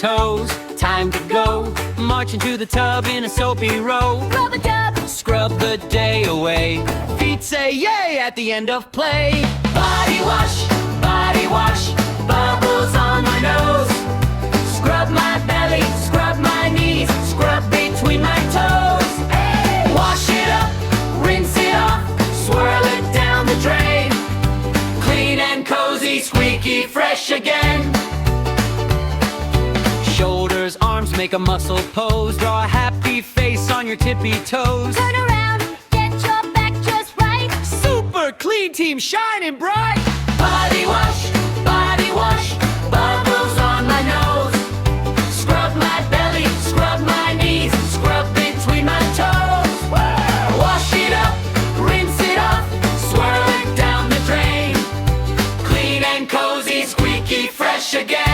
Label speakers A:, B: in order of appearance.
A: toes. Time to go, march into the tub in a soapy row.
B: Rub a dub,
A: Scrub the day away. Feet say yay at the end of play. Body wash, bubbles on my nose. Scrub my belly, scrub my knees, scrub between my toes. Wash it up, rinse it off, swirl it down the drain. Clean and cozy, squeaky fresh again. Shoulders, arms, make a muscle pose. Draw a happy face on your tippy toes.
B: turn around, get your back just right.
A: Super clean team, shining bright. Body wash, bubbles on my nose. Scrub my belly, scrub my knees, scrub between my toes. Wash it up, rinse it off, swirl it down the drain. Clean and cozy, squeaky fresh again.